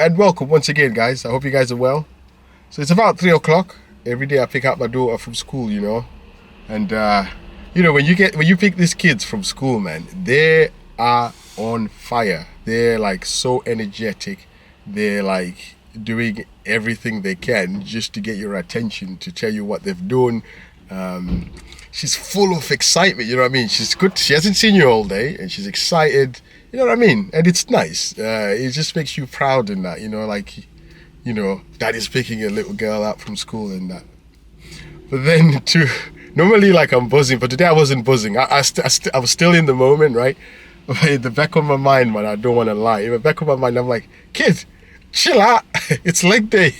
and welcome once again, guys. I hope you guys are well. So it's about 3 o'clock. Every day I pick up my daughter from school, and when you pick these kids from school, man, they are on fire. They're like so energetic. They're like doing everything they can just to get your attention, to tell you what they've done. She's full of excitement, you know what I mean? She's good. She hasn't seen you all day, and she's excited. You know what I mean? And it's nice. It just makes you proud in that, daddy's picking a little girl up from school and that. But then normally like I'm buzzing, but today I wasn't buzzing. I was still in the moment, right? But in the back of my mind, man, I don't want to lie. In the back of my mind, I'm like, kid, chill out. It's leg day.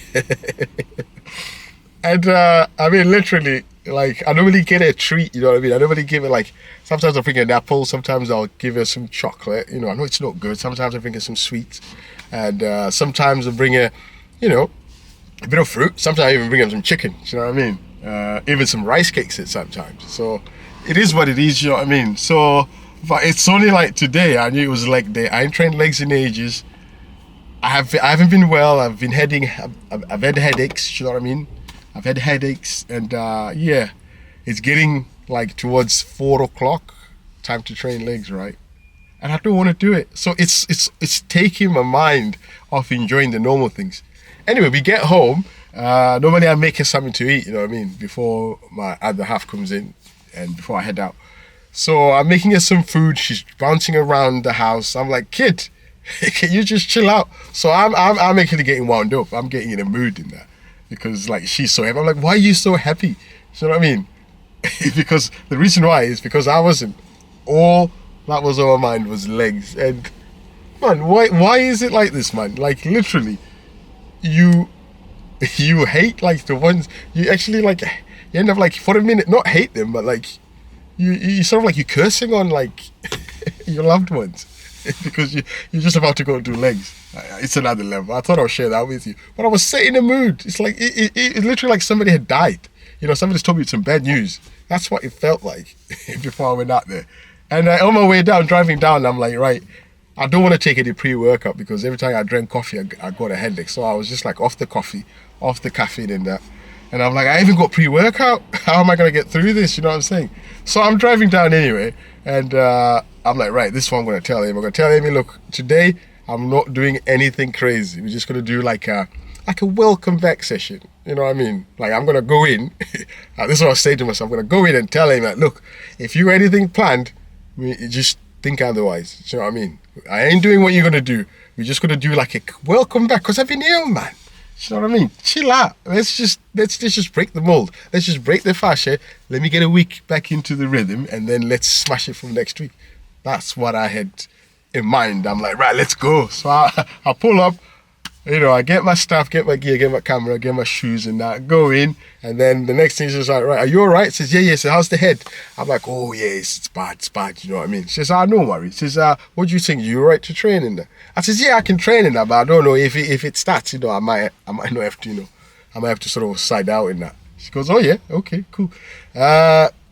And literally, like, I normally get a treat, you know what I mean? I normally give it, like, sometimes I bring an apple, sometimes I'll give her some chocolate. I know it's not good. Sometimes I bring her some sweets. And sometimes I bring her, a bit of fruit. Sometimes I even bring her some chicken, you know what I mean? Even some rice cakes sometimes. So it is what it is, you know what I mean? So, but it's only like today, I knew it was leg day. I ain't trained legs in ages. I haven't been well. I've had headaches, you know what I mean? I've had headaches, and it's getting like towards 4 o'clock, time to train legs, right? And I don't want to do it. So it's taking my mind off enjoying the normal things. Anyway, we get home. Normally I'm making something to eat, you know what I mean, before my other half comes in and before I head out. So I'm making her some food. She's bouncing around the house. I'm like, kid, can you just chill out? So I'm actually getting wound up. I'm getting in a mood in that. Because like she's so happy. I'm like, why are you so happy? You know what I mean? Because the reason why is because I wasn't. All that was on my mind was legs. And man, why is it like this, man? Like literally, you hate like the ones you actually like. You end up like for a minute not hate them, but like you sort of like you're cursing on like your loved ones. Because you're just about to go do legs. It's another level. I thought I'll share that with you. But I was set in a mood. It's like, it's literally like somebody had died. Somebody's told me some bad news. That's what it felt like before I went out there. And on my way down, driving down, I'm like, right, I don't want to take any pre-workout because every time I drank coffee, I got a headache. So I was just like off the coffee, off the caffeine and that. And I'm like, I haven't got pre-workout. How am I going to get through this? You know what I'm saying? So I'm driving down anyway. And I'm like, right, this is what I'm going to tell him. I'm going to tell him, look, today I'm not doing anything crazy. We're just going to do like a welcome back session. You know what I mean? Like I'm going to go in. This is what I say to myself. I'm going to go in and tell him that, look, if you got anything planned, just think otherwise. You know what I mean? I ain't doing what you're going to do. We're just going to do like a welcome back because I've been ill, man. You know what I mean? Chill out. Let's just break the mold. Let's just break the fascia. Let me get a week back into the rhythm, and then let's smash it from next week. That's what I had in mind. I'm like, right, let's go. So I pull up. I get my stuff, get my gear, get my camera, get my shoes, and that. Go in, and then the next thing is just like, right, are you all right? Says, yeah. So how's the head? I'm like, oh yeah, it's bad. You know what I mean? She says, no worries. She says, what do you think? You all right to train in that? I says, yeah, I can train in that, but I don't know if it starts. I might not have to. I might have to sort of side out in that. She goes, oh yeah, okay, cool.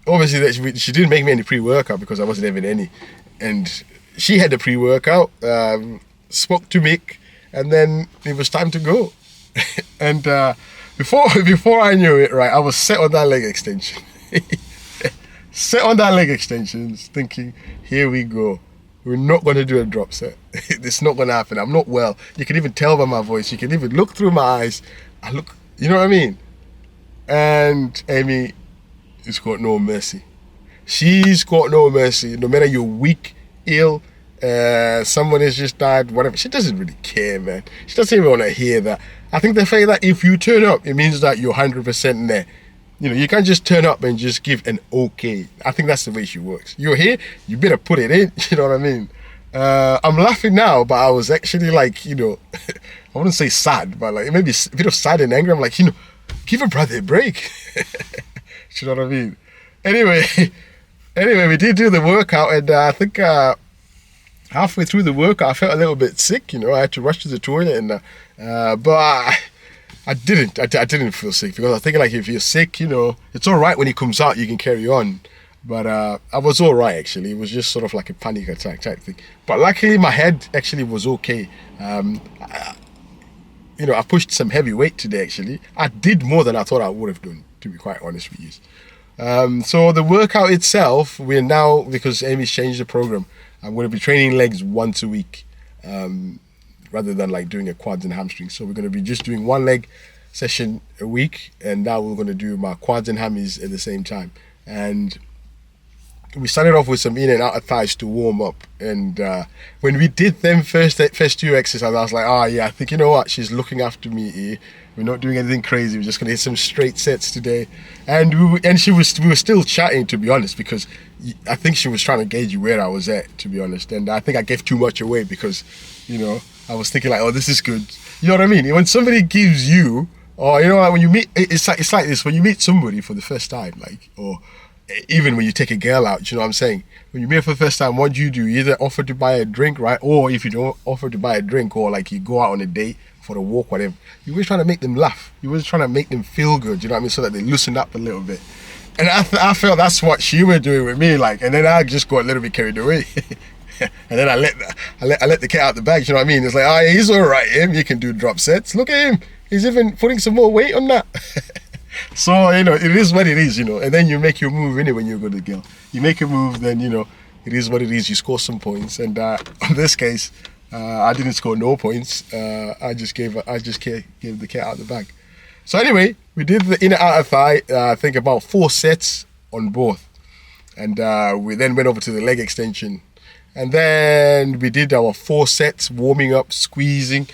Obviously, she didn't make me any pre-workout because I wasn't having any, and she had the pre-workout. Spoke to Mick. And then it was time to go. And before I knew it, right, I was set on that leg extension. Set on that leg extension, thinking, here we go. We're not going to do a drop set. It's not going to happen. I'm not well. You can even tell by my voice. You can even look through my eyes. You know what I mean? And Amy has got no mercy. She's got no mercy. No matter you're weak, ill, someone has just died, whatever. She doesn't really care, man. She doesn't even want to hear that. I think the fact that if you turn up, it means that you're 100% there. You can't just turn up and just give an okay. I think that's the way she works. You're here, you better put it in. You know what I mean? I'm laughing now, but I was actually like, I wouldn't say sad, but like maybe a bit of sad and anger. I'm like, give a brother a break. You know what I mean? Anyway, we did do the workout, and I think halfway through the workout, I felt a little bit sick. I had to rush to the toilet, and but I didn't feel sick because I think like if you're sick, it's all right when it comes out, you can carry on. But I was all right actually. It was just sort of like a panic attack type thing. But luckily, my head actually was okay. I pushed some heavy weight today. Actually, I did more than I thought I would have done, to be quite honest with you. So the workout itself, we're now, because Amy's changed the program, I'm going to be training legs once a week, rather than like doing a quads and hamstrings. So we're going to be just doing one leg session a week, and now we're going to do my quads and hammies at the same time. And we started off with some in and outer thighs to warm up. And when we did them first few exercises, I was like, I think, you know what, she's looking after me here. We're not doing anything crazy. We're just gonna hit some straight sets today. And we were still chatting, to be honest, because I think she was trying to gauge where I was at, to be honest. And I think I gave too much away because, I was thinking like, oh, this is good. You know what I mean? When somebody gives you, or like when you meet, it's like this. When you meet somebody for the first time, like, or even when you take a girl out, you know what I'm saying? When you meet her for the first time, what do? You either offer to buy a drink, right? Or if you don't offer to buy a drink, or like you go out on a date for a walk, whatever, you're always trying to make them laugh. You're always trying to make them feel good, you know what I mean? So that they loosen up a little bit. And I felt that's what she was doing with me, like, and then I just got a little bit carried away. And then I let the cat out the bag, you know what I mean? It's like, he's all right, he can do drop sets. Look at him. He's even putting some more weight on that. So, it is what it is, and then you make your move anyway when you go to the girl. You make a move, then, it is what it is. You score some points. And in this case, I didn't score no points. I just gave the cat out the bag. So anyway, we did the inner outer thigh, I think about 4 sets on both. And we then went over to the leg extension. And then we did our 4 sets, warming up, squeezing,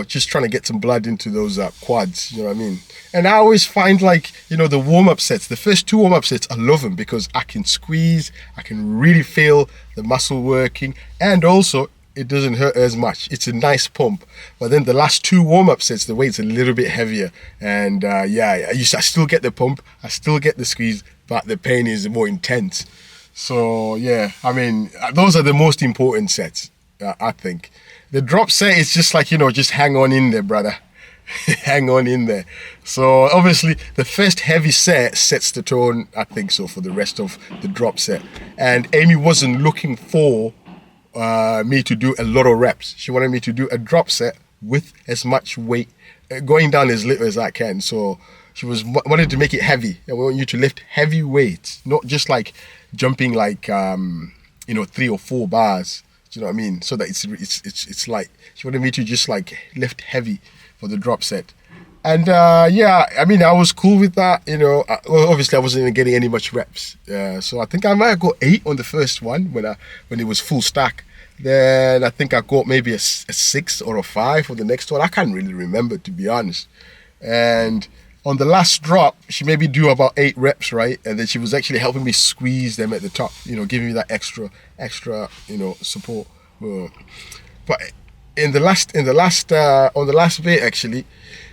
just trying to get some blood into those quads, you know what I mean? And I always find like, the warm-up sets, the first 2 warm-up sets, I love them because I can squeeze, I can really feel the muscle working, and also it doesn't hurt as much. It's a nice pump. But then the last 2 warm-up sets, the weight's a little bit heavier. And I still get the pump, I still get the squeeze, but the pain is more intense. So yeah, I mean, those are the most important sets, I think. The drop set is just like, just hang on in there, brother. Hang on in there. So obviously the first heavy set sets the tone, I think so, for the rest of the drop set. And Amy wasn't looking for me to do a lot of reps. She wanted me to do a drop set with as much weight, going down as little as I can. So she wanted to make it heavy. I want you to lift heavy weights, not just like jumping like 3 or 4 bars. Do you know what I mean? So that it's like she wanted me to just like lift heavy for the drop set. And I mean, I was cool with that. Obviously I wasn't getting any much reps. So I think I might have got 8 on the first one when it was full stack. Then I think I got maybe a 6 or a 5 for the next one. I can't really remember, to be honest. And on the last drop, she made me do about 8 reps, right? And then she was actually helping me squeeze them at the top, giving me that extra, support. But on the last bit, actually,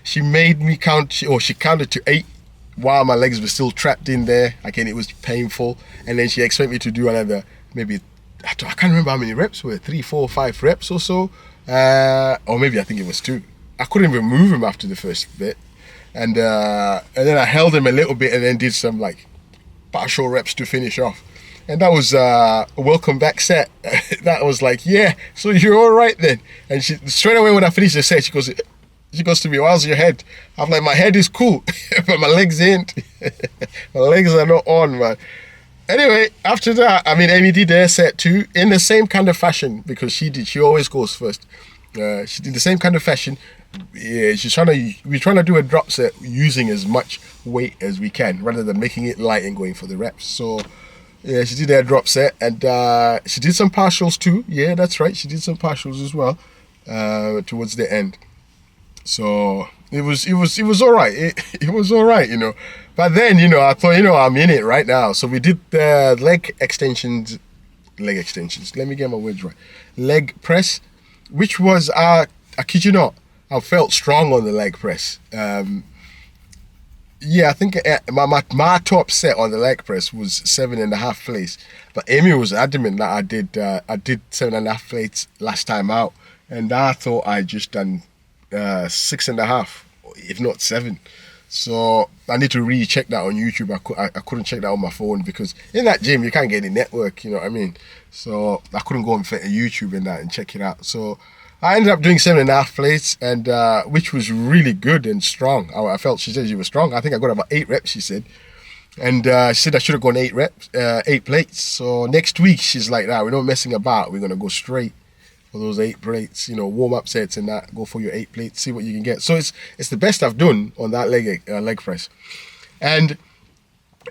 she made me she counted to 8 while my legs were still trapped in there. Again, it was painful. And then she expected me to do another, maybe, I can't remember how many reps were, 3, 4, 5 reps or so. Or maybe I think it was 2. I couldn't even move him after the first bit. And then I held him a little bit and then did some like partial reps to finish off. And that was a welcome back set. That was like, yeah, so you're all right then. And she straight away when I finished the set, she goes to me, how's your head? I'm like, my head is cool, but my legs ain't. My legs are not on, man. Anyway, after that, I mean, Amy did her set too in the same kind of fashion because she always goes first. She did the same kind of fashion. Yeah, we're trying to do a drop set using as much weight as we can rather than making it light and going for the reps. So yeah, she did a drop set and she did some partials too. Yeah, that's right, she did some partials as well towards the end. So it was all right. It was all right, But then I thought I'm in it right now. So we did the leg extensions. Let me get my words right. Leg press, which was I kid you not, I felt strong on the leg press. I think my top set on the leg press was 7.5 plates. But Amy was adamant that I did 7.5 plates last time out, and I thought I just done 6.5, if not 7. So I need to recheck that on YouTube. I couldn't check that on my phone because in that gym you can't get any network. You know what I mean? So I couldn't go on YouTube and that and check it out. So I ended up doing 7.5 plates, and which was really good and strong. I felt she said she was strong. I think I got about 8 reps, she said. And she said I should have gone 8 plates. So next week, she's like, nah, we're not messing about. We're going to go straight for those 8 plates, warm-up sets and that. Go for your 8 plates, see what you can get. So it's the best I've done on that leg press. And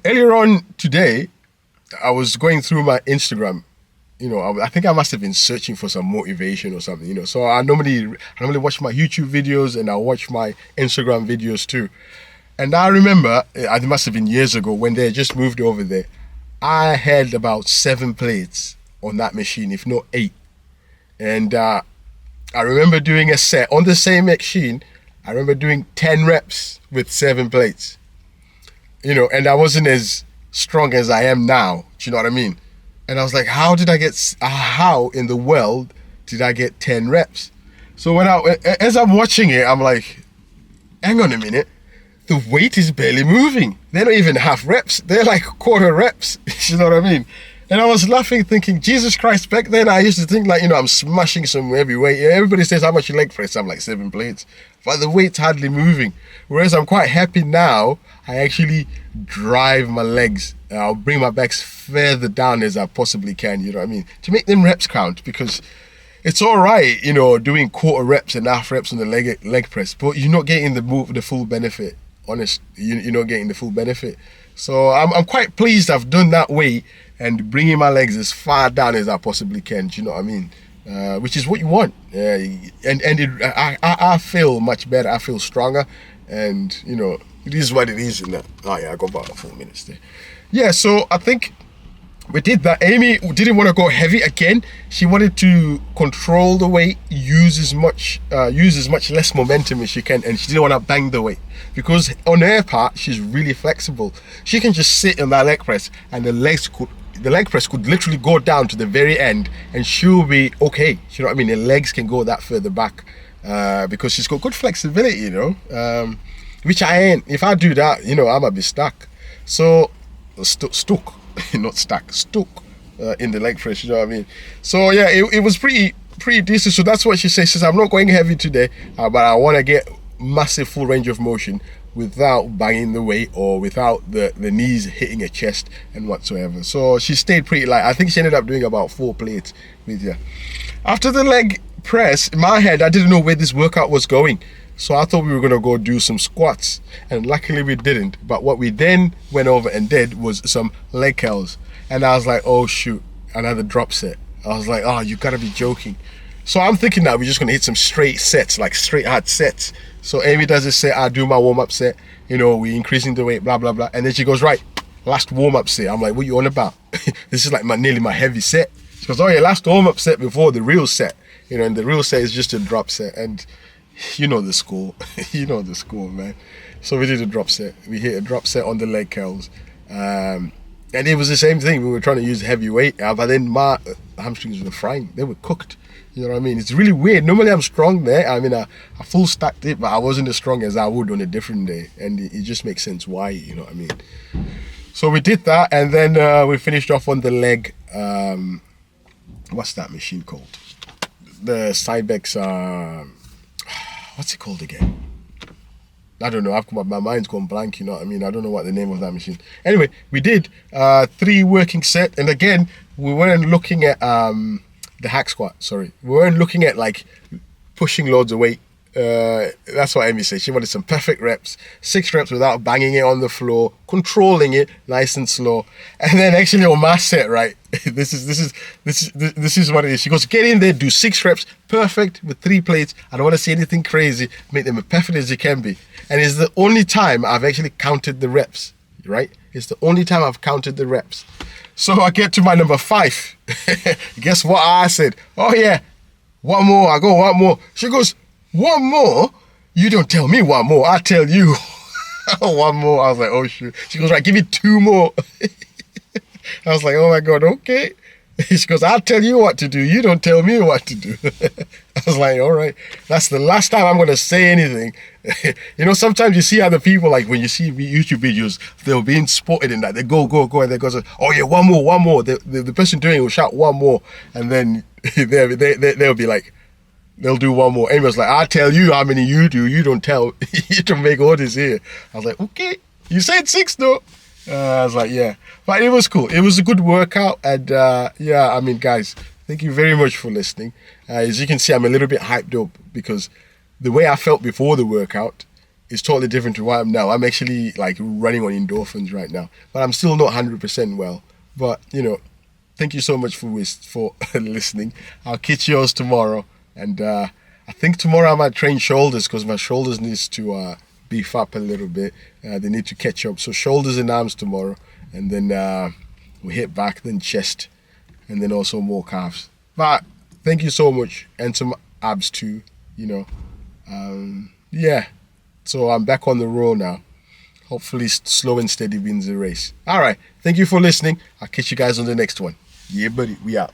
earlier on today, I was going through my Instagram. I think I must have been searching for some motivation or something, So I normally watch my YouTube videos and I watch my Instagram videos too. And I remember, it must have been years ago when they just moved over there, I had about 7 plates on that machine, if not 8. And I remember doing a set on the same machine. I remember doing 10 reps with 7 plates. And I wasn't as strong as I am now. Do you know what I mean? And I was like, how in the world did I get 10 reps? So as I'm watching it, I'm like, hang on a minute. The weight is barely moving. They're not even half reps. They're like quarter reps. You know what I mean? And I was laughing, thinking, Jesus Christ, back then I used to think like, I'm smashing some heavy weight. Everybody says, how much you leg press? I'm like 7 plates. But the weight's hardly moving. Whereas I'm quite happy now, I actually drive my legs. I'll bring my backs further down as I possibly can, you know what I mean? To make them reps count, because it's all right, doing quarter reps and half reps on the leg press, but you're not getting the full benefit. Honest, you're not getting the full benefit. So I'm quite pleased I've done that way and bringing my legs as far down as I possibly can. Do you know what I mean? Which is what you want. I feel much better. I feel stronger, and it is what it is. In that, I got about 4 minutes there. Yeah, so I think we did that. Amy didn't want to go heavy again. She wanted to control the weight, use as much less momentum as she can, and she didn't want to bang the weight, because on her part, she's really flexible. She can just sit in that leg press, and the leg press could literally go down to the very end, and she'll be okay. You know what I mean? The legs can go that further back because she's got good flexibility, which I ain't. If I do that, I might be stuck. So stuck. Not stuck in the leg press, you know what I mean? So yeah, it was pretty decent. So that's what she says. She says, I'm not going heavy today, but I want to get massive full range of motion without banging the weight or without the knees hitting her chest and whatsoever. So she stayed pretty light. I think she ended up doing about 4 plates with you. After the leg press, in my head, I didn't know where this workout was going. So I thought we were going to go do some squats, and luckily we didn't. But what we then went over and did was some leg curls. And I was like, oh shoot, another drop set. I was like, oh, you gotta be joking. So I'm thinking that we're just gonna hit some straight sets, like straight hard sets. So Amy does a set, I do my warm-up set, we're increasing the weight, blah, blah, blah. And then she goes, right, last warm-up set. I'm like, what you on about? This is like nearly my heavy set. She goes, oh yeah, last warm-up set before the real set. And the real set is just a drop set. And you know the score. You know the score, man. So we did a drop set. We hit a drop set on the leg curls. And it was the same thing. We were trying to use heavy weight, but then my hamstrings were frying. They were cooked. You know what I mean? It's really weird. Normally I'm strong there. I mean, I full stacked it, but I wasn't as strong as I would on a different day. And it just makes sense why, you know what I mean? So we did that, and then we finished off on the leg. What's that machine called? The Cybex, what's it called again? I don't know. My mind's gone blank, you know what I mean? I don't know what the name of that machine. Anyway, we did 3 working set, and again, we weren't looking at the hack squat. Sorry, we weren't looking at like pushing loads of weight. That's what Amy said. She wanted some perfect reps, 6 reps without banging it on the floor, controlling it nice and slow. And then actually on my set, right? This is what it is. She goes, get in there, do 6 reps, perfect with 3 plates. I don't want to see anything crazy. Make them as perfect as you can be. And it's the only time I've actually counted the reps, right? It's the only time I've counted the reps. So I get to my number 5. Guess what I said? Oh yeah, 1 more. I go 1 more. She goes, 1 more? You don't tell me 1 more. I tell you 1 more. I was like, oh shoot. She goes, right, give me 2 more. I was like, oh my God, okay. She goes, I'll tell you what to do. You don't tell me what to do. I was like, all right. That's the last time I'm going to say anything. Sometimes you see other people, like when you see YouTube videos, they'll be spotted in that. They go, and they go, oh yeah, 1 more, 1 more. The person doing it will shout 1 more. And then they'll be like, they'll do one more. Amy was like, I'll tell you how many you do. You don't tell. You don't make orders here. I was like, okay. You said 6 though. I was like, yeah. But it was cool. It was a good workout. And yeah, I mean, guys, thank you very much for listening. As you can see, I'm a little bit hyped up because the way I felt before the workout is totally different to what I am now. I'm actually like running on endorphins right now. But I'm still not 100% well. But, you know, thank you so much for listening. I'll catch yours tomorrow. And I think tomorrow I might train shoulders because my shoulders needs to beef up a little bit. They need to catch up. So shoulders and arms tomorrow. And then we hit back, then chest. And then also more calves. But thank you so much. And some abs too, you know. Yeah. So I'm back on the roll now. Hopefully slow and steady wins the race. All right. Thank you for listening. I'll catch you guys on the next one. Yeah, buddy. We out.